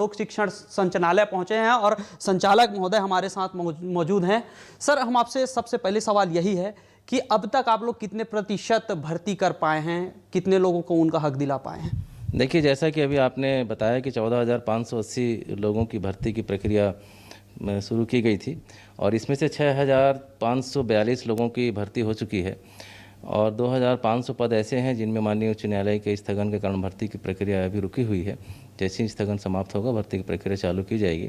लोक शिक्षण संचालनालय पहुंचे हैं और संचालक महोदय हमारे साथ मौजूद हैं। सर, हम आपसे सबसे पहले सवाल यही है कि अब तक आप लोग कितने प्रतिशत भर्ती कर पाए हैं, कितने लोगों को उनका हक दिला पाए हैं? देखिए, जैसा कि अभी आपने बताया कि 14,580 लोगों की भर्ती की प्रक्रिया शुरू की गई थी और इसमें से 6,542 लोगों की भर्ती हो चुकी है और 2,500 पद ऐसे हैं जिनमें माननीय उच्च न्यायालय के स्थगन के कारण भर्ती की प्रक्रिया अभी रुकी हुई है। जैसे ही स्थगन समाप्त होगा भर्ती की प्रक्रिया चालू की जाएगी।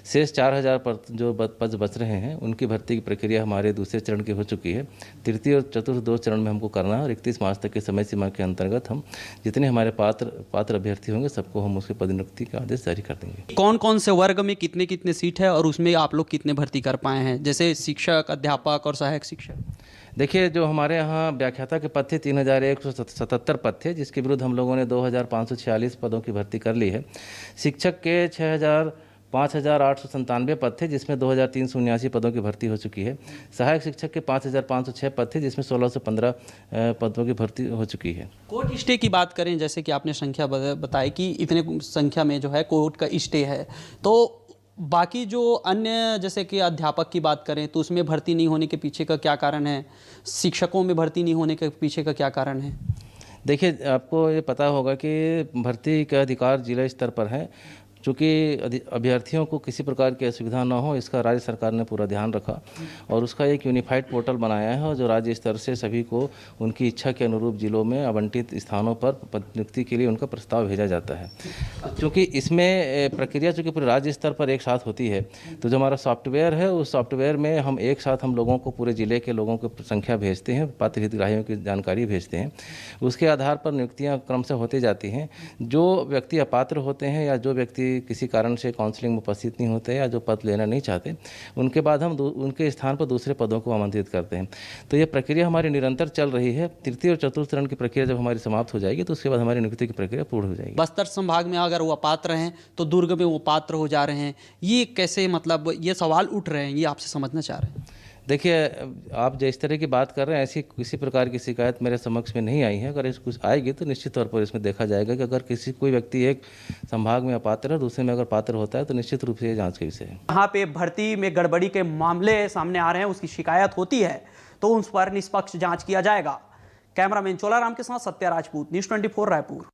शेष 4,000 पद जो पद बच रहे हैं उनकी भर्ती की प्रक्रिया हमारे दूसरे चरण की हो चुकी है। तृतीय और चतुर्थ 2 चरण में हमको करना है और 31 मार्च तक की समय सीमा के अंतर्गत हम जितने हमारे पात्र अभ्यर्थी होंगे सबको हम उसकी पदोन्नति का आदेश जारी कर देंगे। कौन कौन से वर्ग में कितने कितने सीट है और उसमें आप लोग कितने भर्ती कर पाए हैं, जैसे शिक्षक, अध्यापक और सहायक शिक्षक? देखिए, जो हमारे यहाँ व्याख्याता के पद थे 3,177 पद थे, जिसके विरुद्ध हम लोगों ने 2,546 पदों की भर्ती कर ली है। शिक्षक के 5,897 पद थे, जिसमें 2,379 पदों की भर्ती हो चुकी है। सहायक शिक्षक के 5,506 पद थे, जिसमें 1,615 पदों की भर्ती हो चुकी है। कोर्ट स्टे की बात करें, जैसे कि आपने संख्या बताई कि इतने संख्या में जो है कोर्ट का स्टे है, तो बाकी जो अन्य जैसे कि अध्यापक की बात करें तो उसमें भर्ती नहीं होने के पीछे का क्या कारण है? शिक्षकों में भर्ती नहीं होने के पीछे का क्या कारण है? देखिए, आपको ये पता होगा कि भर्ती का अधिकार जिला स्तर पर है। चूँकि अभ्यर्थियों को किसी प्रकार की असुविधा न हो, इसका राज्य सरकार ने पूरा ध्यान रखा और उसका एक यूनिफाइड पोर्टल बनाया है और जो राज्य स्तर से सभी को उनकी इच्छा के अनुरूप जिलों में आवंटित स्थानों पर पदोन्नति के लिए उनका प्रस्ताव भेजा जाता है। क्योंकि इसमें प्रक्रिया चूँकि पूरे राज्य स्तर पर एक साथ होती है, तो जो हमारा सॉफ्टवेयर है उस सॉफ्टवेयर में हम एक साथ हम लोगों को पूरे ज़िले के लोगों की संख्या भेजते हैं, पात्र हितग्राहियों की जानकारी भेजते हैं। उसके आधार पर नियुक्तियाँ क्रमशः होती जाती हैं। जो व्यक्ति अपात्र होते हैं या जो व्यक्ति किसी कारण से काउंसलिंग में उपस्थित नहीं होते या जो पद लेना नहीं चाहते, उनके बाद हम उनके स्थान पर दूसरे पदों को आमंत्रित करते हैं। तो ये प्रक्रिया हमारी निरंतर चल रही है। तृतीय और चतुर्थ चरण की प्रक्रिया जब हमारी समाप्त हो जाएगी तो उसके बाद हमारी नियुक्ति की प्रक्रिया पूर्ण हो जाएगी। बस्तर संभाग में अगर वो अपात्र हैं तो दुर्ग में वो पात्र हो जा रहे हैं, ये कैसे, मतलब ये सवाल उठ रहे हैं, ये आपसे समझना चाह रहे हैं। देखिए, आप जिस तरह की बात कर रहे हैं ऐसी किसी प्रकार की शिकायत मेरे समक्ष में नहीं आई है। अगर इस कुछ आएगी तो निश्चित तौर पर इसमें देखा जाएगा कि अगर कोई व्यक्ति एक संभाग में अपात्र है, दूसरे में अगर पात्र होता है तो निश्चित रूप से ये जांच का विषय है। यहाँ पे भर्ती में गड़बड़ी के मामले सामने आ रहे हैं, उसकी शिकायत होती है तो उस पर निष्पक्ष जाँच किया जाएगा। कैमरामैन चोलाराम के साथ सत्या राजपूत, न्यूज़ 24 रायपुर।